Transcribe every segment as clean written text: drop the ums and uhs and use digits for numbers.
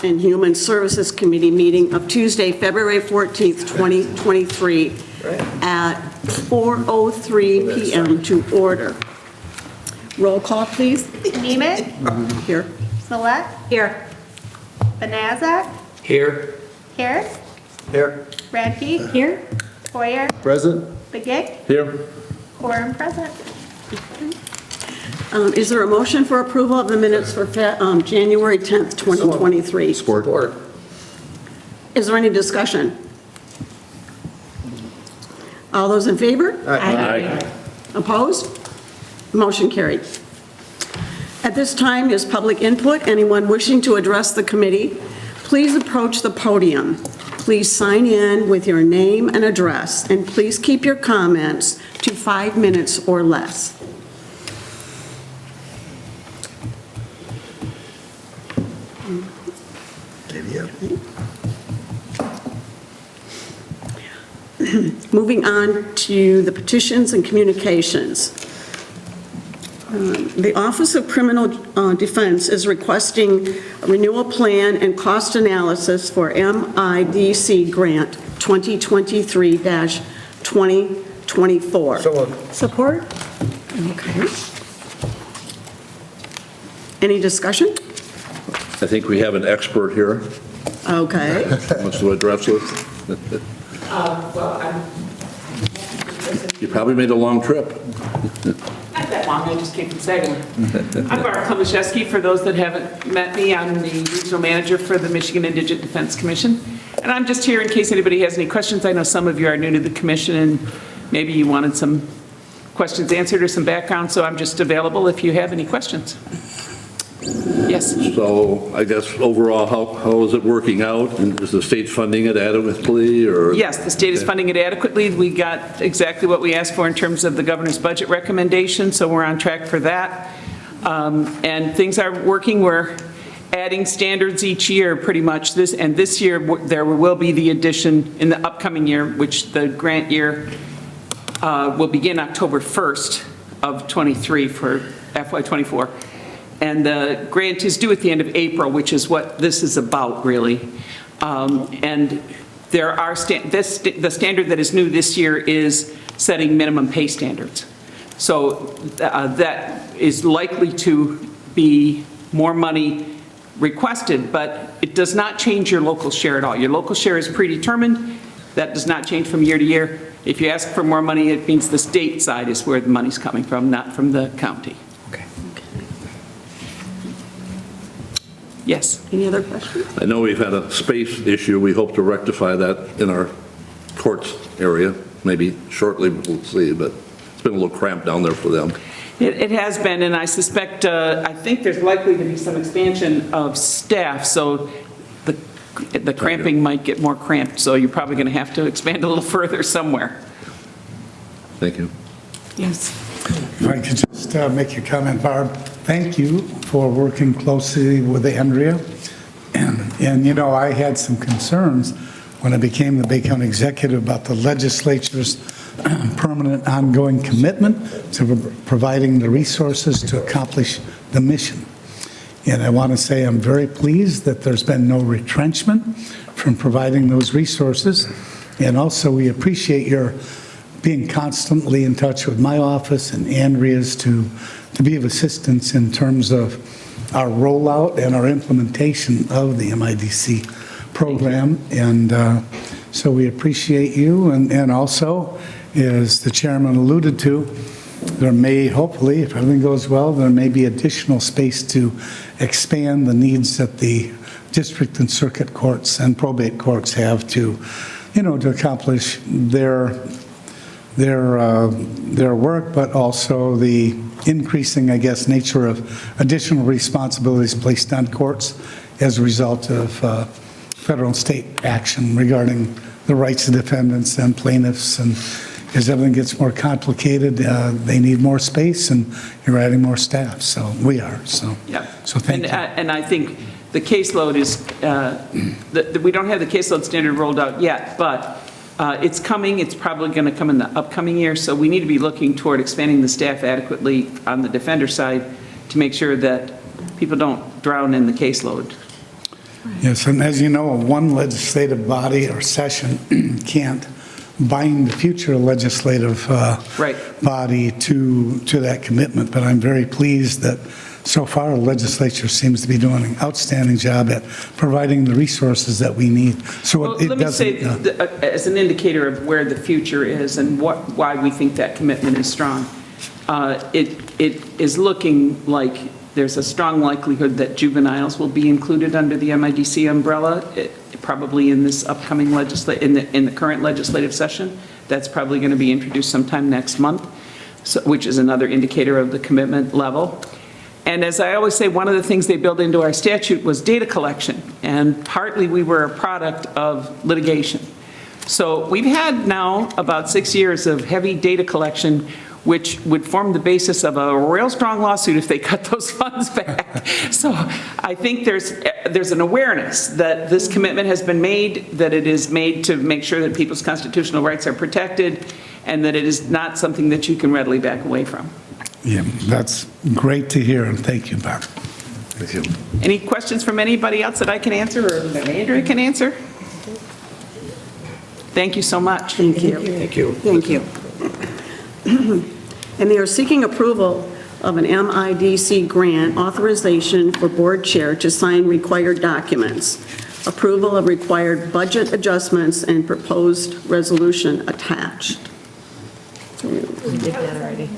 and Human Services Committee meeting of Tuesday, February 14th, 2023 at 4:03 p.m. to order. Roll call, please. Nemeth, Here. Smollett. Here. Benazak. Here. Harris. Here. Radke. Here. Poyer. Present. Begic. Here. Quorum present. Is there a motion for approval of the minutes for January 10th, 2023? Support. Is there any discussion? All those in favor? Aye. Opposed? Motion carried. At this time is public input. Anyone wishing to address the committee, please approach the podium. Please sign in with your name and address, and please keep your comments to 5 minutes or less. Moving on to the Petitions and Communications. The Office of Criminal Defense is requesting a renewal plan and cost analysis for MIDC grant 2023-2024. So moved. Support? Okay. Any discussion? I think we have an expert here. Okay. Wants to address it. You probably made a long trip. Not that long, I just came from Saginaw. I'm Barbara Komaszewski. For those that haven't met me, I'm the regional manager for the Michigan Indigent Defense Commission. And I'm just here in case anybody has any questions. I know some of you are new to the commission and maybe you wanted some questions answered or some background, so I'm just available if you have any questions. Yes. So I guess overall, how is it working out? And is the state funding it adequately, or? Yes, the state is funding it adequately. We got exactly what we asked for in terms of the governor's budget recommendation, so we're on track for that. And things are working. We're adding standards each year pretty much. This year there will be the addition in the upcoming year, which the grant year will begin October 1st of 23 for FY24. And the grant is due at the end of April, which is what this is about, really. And there are the standard that is new this year is setting minimum pay standards. So that is likely to be more money requested, but it does not change your local share at all. Your local share is predetermined. That does not change from year to year. If you ask for more money, it means the state side is where the money's coming from, not from the county. Yes. Any other questions? I know we've had a space issue. We hope to rectify that in our courts area, maybe shortly, we'll see, but it's been a little cramped down there for them. It has been, and I suspect, I think there's likely to be some expansion of staff, so the cramping might get more cramped, so you're probably going to have to expand a little further somewhere. Thank you. Yes. If I could just make a comment, Barb. Thank you for working closely with Andrea. And you know, I had some concerns when I became the Bay County executive about the legislature's permanent ongoing commitment to providing the resources to accomplish the mission. And I want to say I'm very pleased that there's been no retrenchment from providing those resources. And also we appreciate your being constantly in touch with my office and Andrea's to be of assistance in terms of our rollout and our implementation of the MIDC program. And so we appreciate you. And also, as the chairman alluded to, there may, hopefully, if everything goes well, there may be additional space to expand the needs that the district and circuit courts and probate courts have to, you know, to accomplish their work, but also the increasing, I guess, nature of additional responsibilities placed on courts as a result of federal and state action regarding the rights of defendants and plaintiffs. And as everything gets more complicated, they need more space, and you're adding more staff. So we are. So Yeah. So thank you. And I think the caseload is we don't have the caseload standard rolled out yet, but it's coming. It's probably going to come in the upcoming year. So we need to be looking toward expanding the staff adequately on the defender side to make sure that people don't drown in the caseload. Yes, and as you know, one legislative body or session can't bind the future legislative Right. body to that commitment, but I'm very pleased that so far the legislature seems to be doing an outstanding job at providing the resources that we need. So Well, it let me say, doesn't, as an indicator of where the future is and why we think that commitment is strong, it is looking like there's a strong likelihood that juveniles will be included under the MIDC umbrella, probably in this upcoming in the current legislative session. That's probably going to be introduced sometime next month, which is another indicator of the commitment level. And as I always say, one of the things they built into our statute was data collection, and partly we were a product of litigation. So we've had now about 6 years of heavy data collection, which would form the basis of a real strong lawsuit if they cut those funds back. So I think there's an awareness that this commitment has been made, that it is made to make sure that people's constitutional rights are protected, and that it is not something that you can readily back away from. yeah, that's great to hear, and thank you, Bob. Thank you. Any questions from anybody else that I can answer or that Andrea can answer? Thank you so much. Thank you. Thank you. Thank you. And they are seeking approval of an MIDC grant authorization for board chair to sign required documents, approval of required budget adjustments, and proposed resolution attached. We did that already.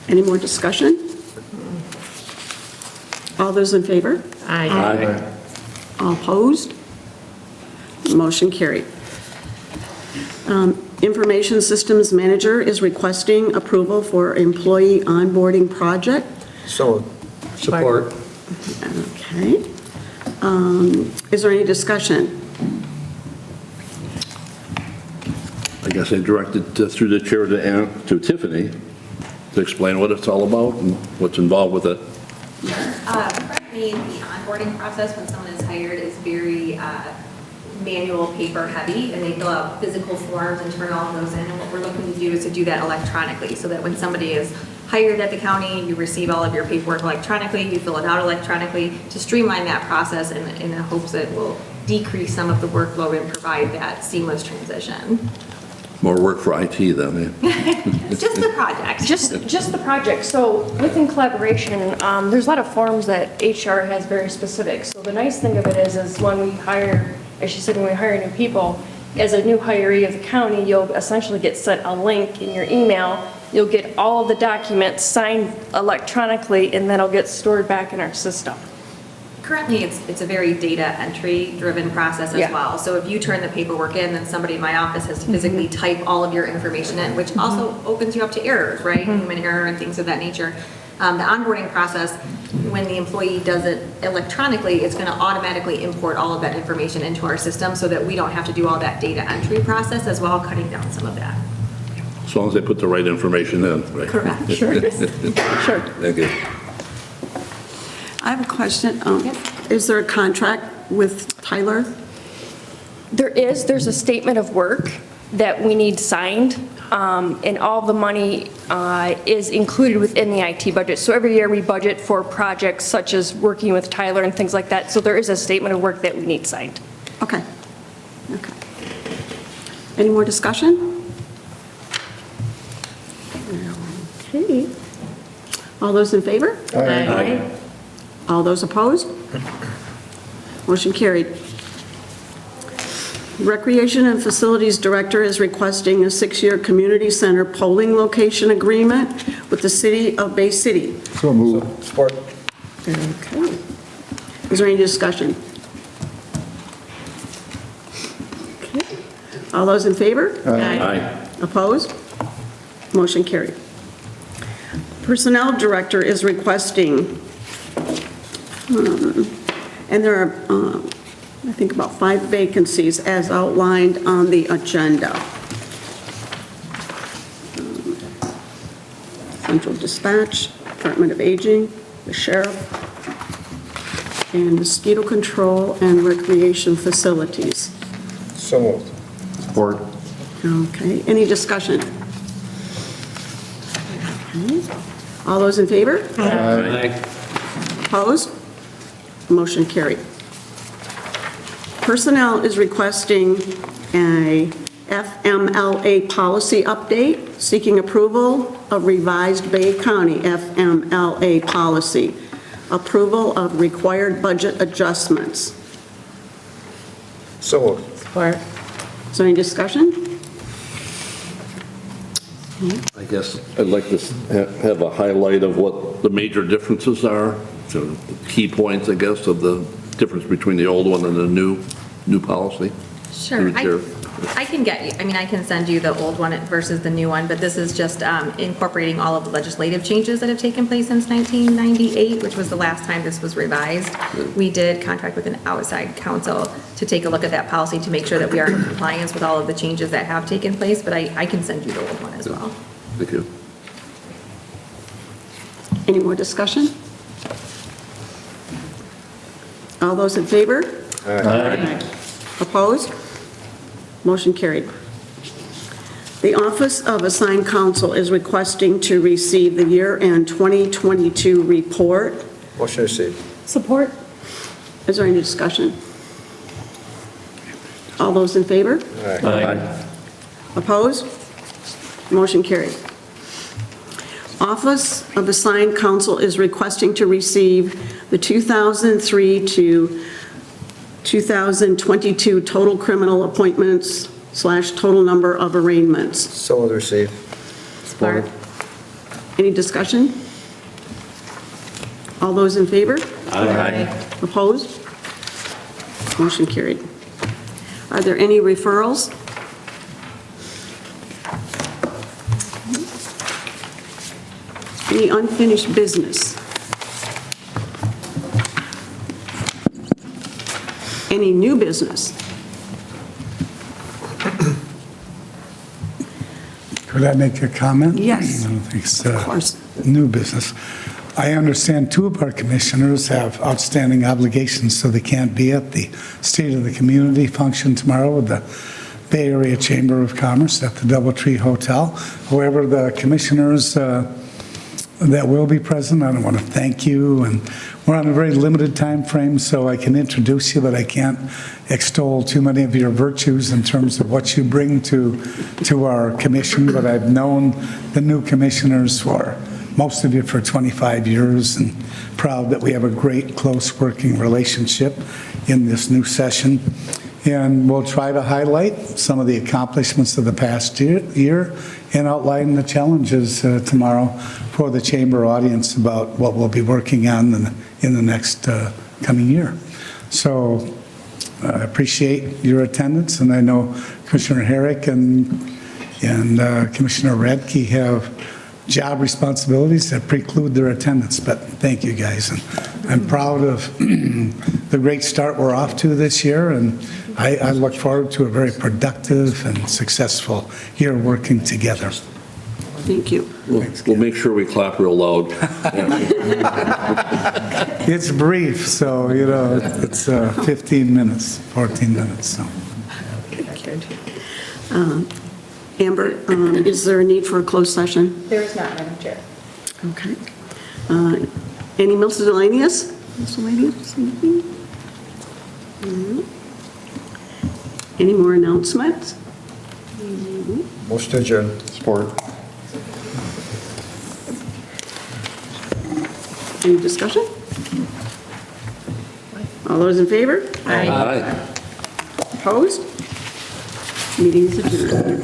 Any more discussion? All those in favor? Aye. All opposed? Motion carried. Information Systems Manager is requesting approval for employee onboarding project. So, support. Okay. Is there any discussion? I guess I directed through the chair to Tiffany to explain what it's all about and what's involved with it. Currently, the onboarding process when someone is hired is very manual, paper heavy, and they fill out physical forms and turn all of those in. And what we're looking to do is to do that electronically, so that when somebody is hired at the county, you receive all of your paperwork electronically, you fill it out electronically, to streamline that process in the hopes that it will decrease some of the workload and provide that seamless transition. More work for IT then, eh? It's just the project. Just the project. So within collaboration, there's a lot of forms that HR has very specific. So the nice thing of it is when we hire, as she said, when we hire new people, as a new hiree of the county, you'll essentially get sent a link in your email. You'll get all of the documents signed electronically, and then it'll get stored back in our system. Currently, it's a very data entry driven process as Yeah. well. So if you turn the paperwork in, then somebody in my office has to physically type all of your information in, which also opens you up to errors, right? Human error and things of that nature. The onboarding process, when the employee does it electronically, it's going to automatically import all of that information into our system so that we don't have to do all that data entry process as well, cutting down some of that. As long as they put the right information in, right? Correct. Sure. Thank you. I have a question. Yes. Is there a contract with Tyler? There's a statement of work that we need signed, and all the money is included within the IT budget. So every year we budget for projects such as working with Tyler and things like that. So there is a statement of work that we need signed. Okay. Okay. Any more discussion? Okay. All those in favor? Aye. All those opposed? Motion carried. Recreation and Facilities Director is requesting a 6-year community center polling location agreement with the city of Bay City. So moved. Support. Okay. Is there any discussion? Okay. All those in favor? Aye. Opposed? Motion carried. Personnel Director is requesting, and there are, I think, about 5 vacancies as outlined on the agenda. Central Dispatch, Department of Aging, the Sheriff, and Mosquito Control and Recreation Facilities. So moved. Support. Okay, any discussion? Okay. All those in favor? Opposed? Motion carried. Personnel is requesting a FMLA policy update, seeking approval of revised Bay County FMLA policy, approval of required budget adjustments. So moved. Support. Is there any discussion? I guess I'd like to have a highlight of what the major differences are, so the key points, I guess, of the difference between the old one and the new policy. Sure. Through the chair. I can get you, I mean, I can send you the old one versus the new one, but this is just incorporating all of the legislative changes that have taken place since 1998, which was the last time this was revised. We did contract with an outside counsel to take a look at that policy to make sure that we are in compliance with all of the changes that have taken place, but I can send you the old one as well. Thank you. Any more discussion? All those in favor? Aye. Opposed? Motion carried. The Office of Assigned Counsel is requesting to receive the year-end 2022 report. Motion received. Support. Is there any discussion? All those in favor? Aye. Opposed? Motion carried. Office of Assigned Counsel is requesting to receive the 2003 to 2022 total criminal appointments / total number of arraignments. So moved. Received. Support. Any discussion? All those in favor? Aye. Opposed? Motion carried. Are there any referrals? Any unfinished business? Any new business? Could I make a comment? Yes. I don't think it's Of course. new business. I understand two of our commissioners have outstanding obligations, so they can't be at the State of the Community function tomorrow with the Bay Area Chamber of Commerce at the DoubleTree Hotel. However, the commissioners that will be present, I want to thank you, and we're on a very limited time frame, so I can introduce you, but I can't extol too many of your virtues in terms of what you bring to our commission. But I've known the new commissioners for most of you for 25 years, and proud that we have a great, close working relationship in this new session. And we'll try to highlight some of the accomplishments of the past year and outline the challenges tomorrow for the chamber audience about what we'll be working on in the next coming year. So I appreciate your attendance, and I know Commissioner Herrick and Commissioner Radke have job responsibilities that preclude their attendance, but thank you guys. And I'm proud of the great start we're off to this year, and I look forward to a very productive and successful year working together. Thank you. We'll make sure we clap real loud. It's brief, so, you know, it's 15 minutes, 14 minutes, so. Amber, is there a need for a closed session? There is not, Madam Chair. Okay. Any miscellaneous? Miscellaneous? Mhm. Any more announcements? Motion to adjourn. Support. Any discussion? All those in favor? Aye. Opposed? Meeting is adjourned.